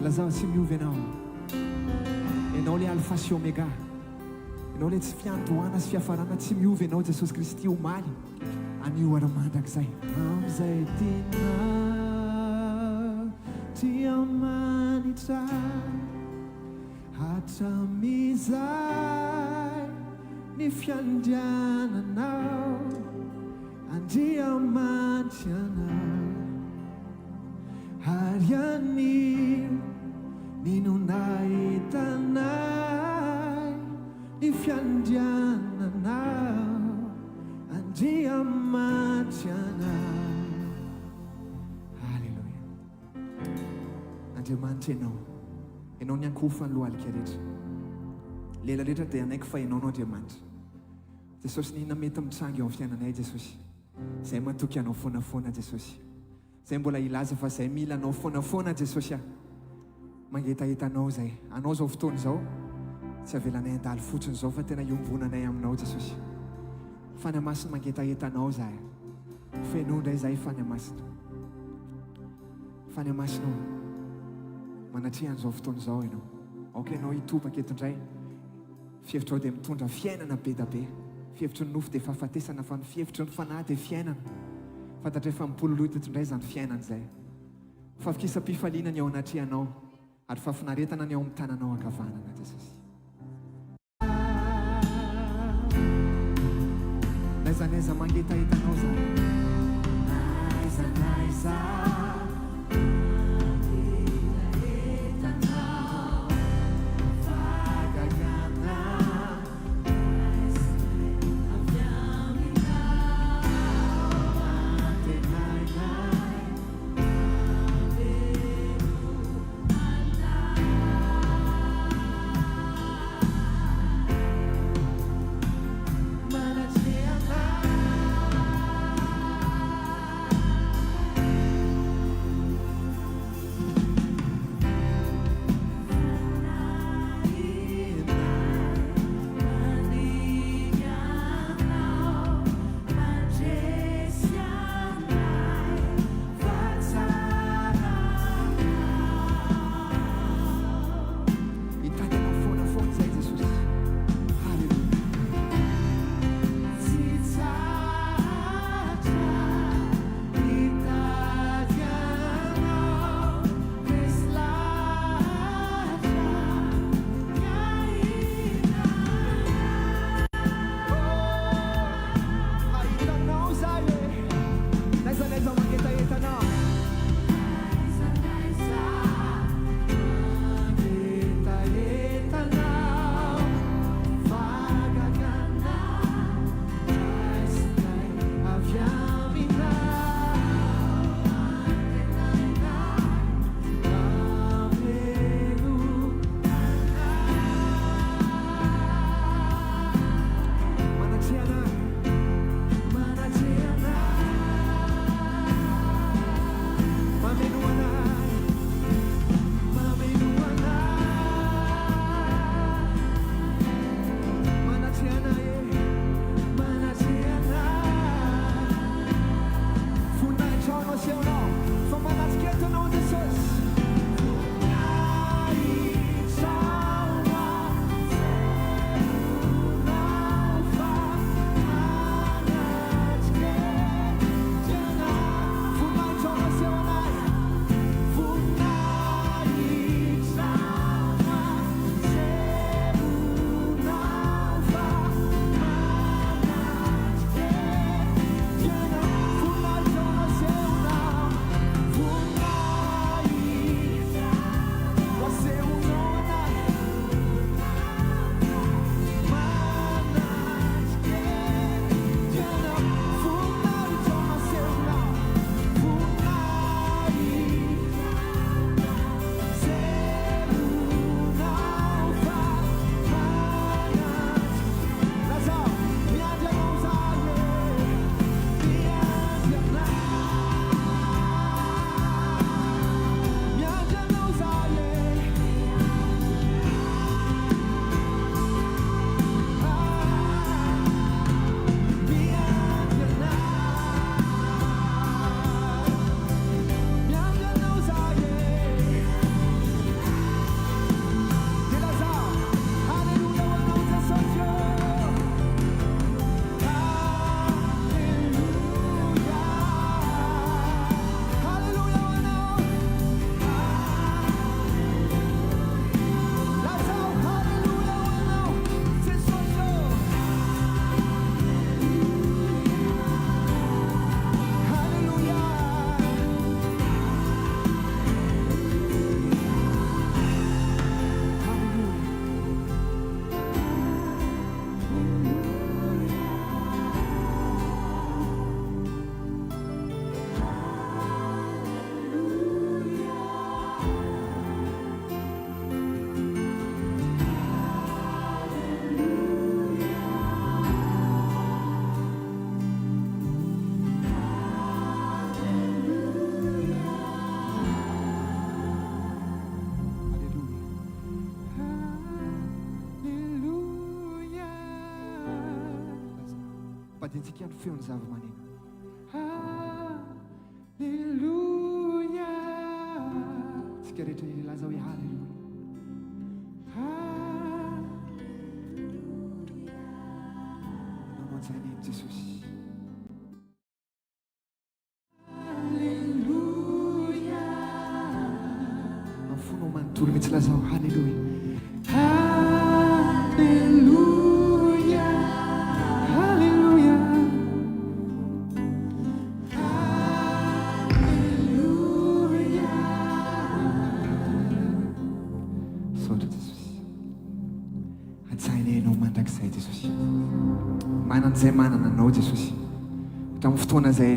Lazao tsy miovy ianao. Ianao le alpha sy omega. Ianao le tsy fiandohana sy fiafarana, tsy miovy ianao Jesosy Kristy omaly. Anio ara-mandrakizay. Amizay tiana tia manitra hatramizay ny fiandriananao andriamanitra anao ary anio ninonaitanay ny fiandriananao andriamanitra anao. Halleluja. Andriamanitra ianao, ianao ny ankofany loha alika rehetra. Lela rehetra dia anaiky fa ianao no Andriamanitra. Jesosy nina mety mitsangy eo amin'ny fiainanay Jesosy. Zay matoky anao foanafoana Jesosy. Zay mbola ilaza fa zay mila anao foanafoana Jesosy. Mangetahitanao zay. Anao zao fotoana zao tsy avelanay andalo fotsiny zao fa tena iombonanay aminao Jesosy. Fanamasina mangetahitanao zahay. Fenao ndray zahay fanamasina. Fanamasina manatrihan zao fotoana zao ianao. Aoka ianao hitobaka eto indray. Fievitrao dia mitondra fiainana be da be. Fievitry ny nofo dia fahafatesana fa ny fievitry ny fanahy dia fiainana. Fantatra efa mipololoha eto indray zany fiainana izay. Fahafikisam-pifaliana ny ao anatrihanao ary fahafinaretana ny ao amin'ny tananao ankavanana Jesosy. Naiza mangetahitanao zany. Naiza ampadintsika ny feony zava-maneno. Halleluja. Tsika rehetra ilaza hoe halleluja. Ianao mantsy Jesosy. Mafonao manontolo mihitsy lazao halleluja. Halleluja. Halleluja. Halleluja. Saotra Jesosy. Antsaina ianao mandrakizay Jesosy. Manan'izay manana anao Jesosy. Tamin'ny fotoana izay